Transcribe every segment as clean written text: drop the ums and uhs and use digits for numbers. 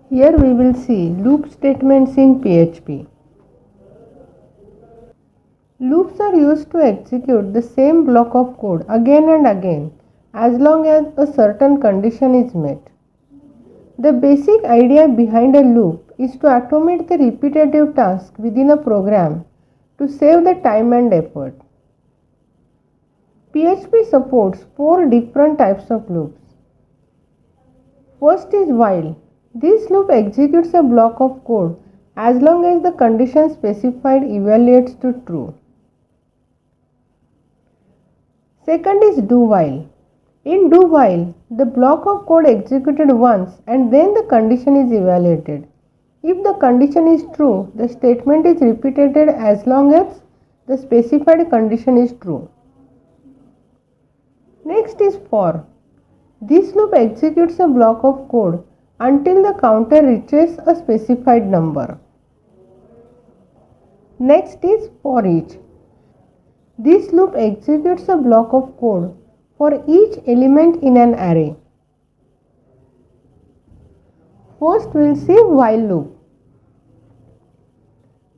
Here we will see loop statements in PHP. Loops are used to execute the same block of code again and again as long as a certain condition is met. The basic idea behind a loop is to automate the repetitive task within a program to save the time and effort. PHP supports 4 different types of loops. First is while. This loop executes a block of code as long as the condition specified evaluates to true. Second is do while. In do while, the block of code executed once and then the condition is evaluated. If the condition is true, the statement is repeated as long as the specified condition is true. Next is for. This loop executes a block of code until the counter reaches a specified number. Next is for each. This loop executes a block of code for each element in an array. First we will see while loop.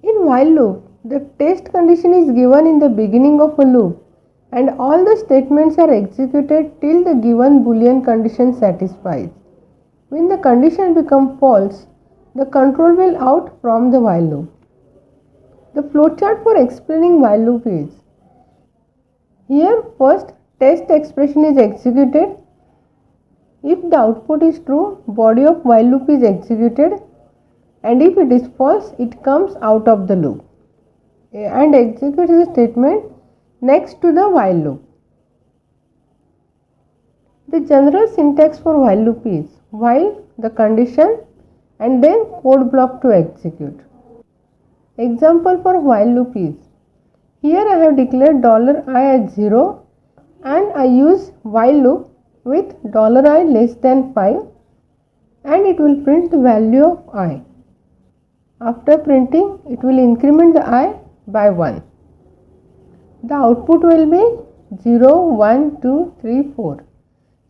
In while loop, the test condition is given in the beginning of a loop and all the statements are executed till the given boolean condition satisfies. When the condition becomes false, the control will out from the while loop. The flowchart for explaining while loop is: here first test expression is executed. If the output is true, body of while loop is executed, and if it is false, it comes out of the loop and executes the statement next to the while loop. The general syntax for while loop is while, the condition, and then code block to execute. Example for while loop is: here I have declared $I as 0 and I use while loop with $I less than 5 and it will print the value of I. After printing, it will increment the I by 1. The output will be 0, 1, 2, 3, 4.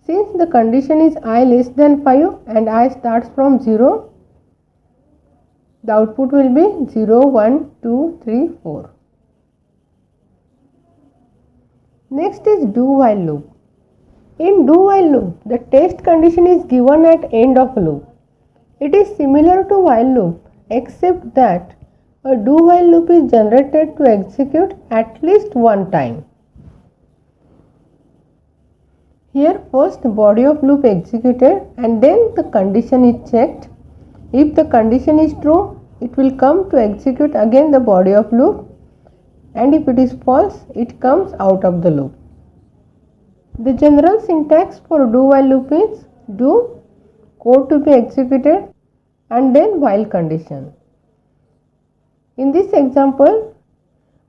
Since the condition is I less than 5 and I starts from 0, the output will be 0, 1, 2, 3, 4. Next is do while loop. In do while loop, the test condition is given at end of loop. It is similar to while loop except that a do while loop is generated to execute at least one time. Here first body of loop executed and then the condition is checked. If the condition is true, it will come to execute again the body of loop, and if it is false, it comes out of the loop. The general syntax for do while loop is do, code to be executed, and then while condition. In this example,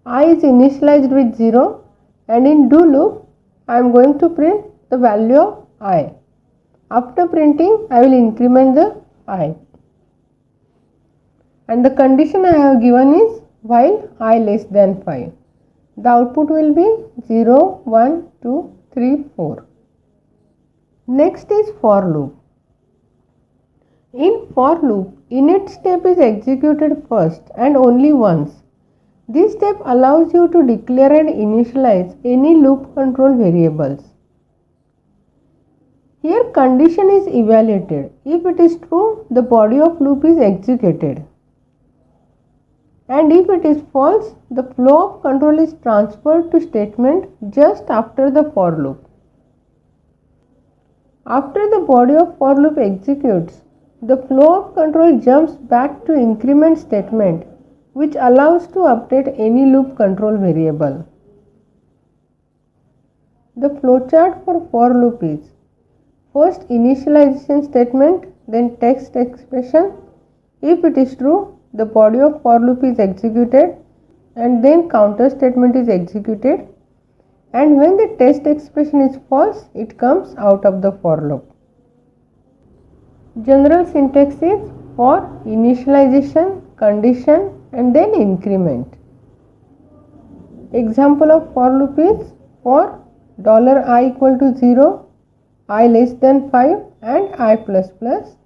I is initialized with 0 and in do loop, I am going to print the value of I. After printing, I will increment the I. And the condition I have given is while I less than 5. The output will be 0, 1, 2, 3, 4. Next is for loop. In for loop, init step is executed first and only once. This step allows you to declare and initialize any loop control variables. Here condition is evaluated. If it is true, the body of loop is executed. And if it is false, the flow of control is transferred to statement just after the for loop. After the body of for loop executes, the flow of control jumps back to increment statement, which allows to update any loop control variable. The flowchart for loop is first initialization statement, then text expression. If it is true, the body of for loop is executed and then counter statement is executed, and when the test expression is false, it comes out of the for loop. General syntax is for initialization, condition, and then increment. Example of for loop is for $I equal to 0, I less than 5 and I plus plus.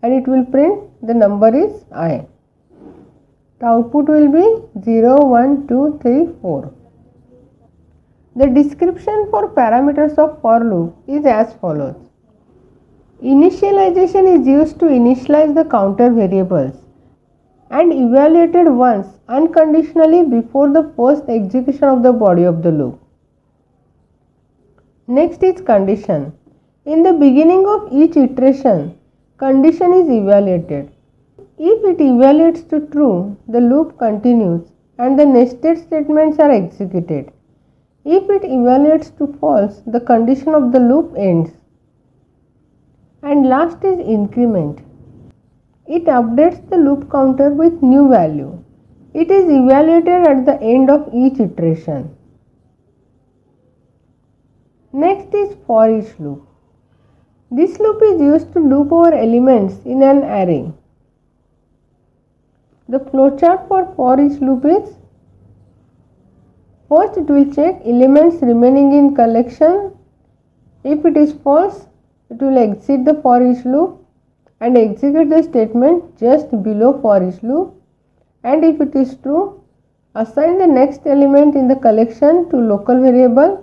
and it will print the number is I. The output will be 0, 1, 2, 3, 4. The description for parameters of for loop is as follows. Initialization is used to initialize the counter variables and evaluated once unconditionally before the first execution of the body of the loop. Next is condition. In the beginning of each iteration, condition is evaluated. If it evaluates to true, the loop continues and the nested statements are executed. If it evaluates to false, the condition of the loop ends. And last is increment. It updates the loop counter with new value. It is evaluated at the end of each iteration. Next is for each loop. This loop is used to loop over elements in an array. The flowchart for each loop is: first it will check elements remaining in collection. If it is false, it will exit the for each loop and execute the statement just below for each loop, and if it is true, assign the next element in the collection to local variable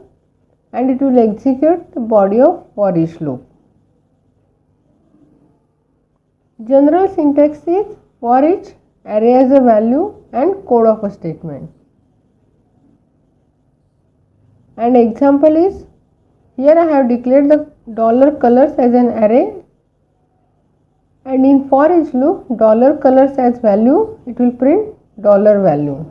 and it will execute the body of for each loop. General syntax is for each, array as a value and code of a statement. And example is, here I have declared the $colors as an array, and in for each loop $colors as value, it will print $value.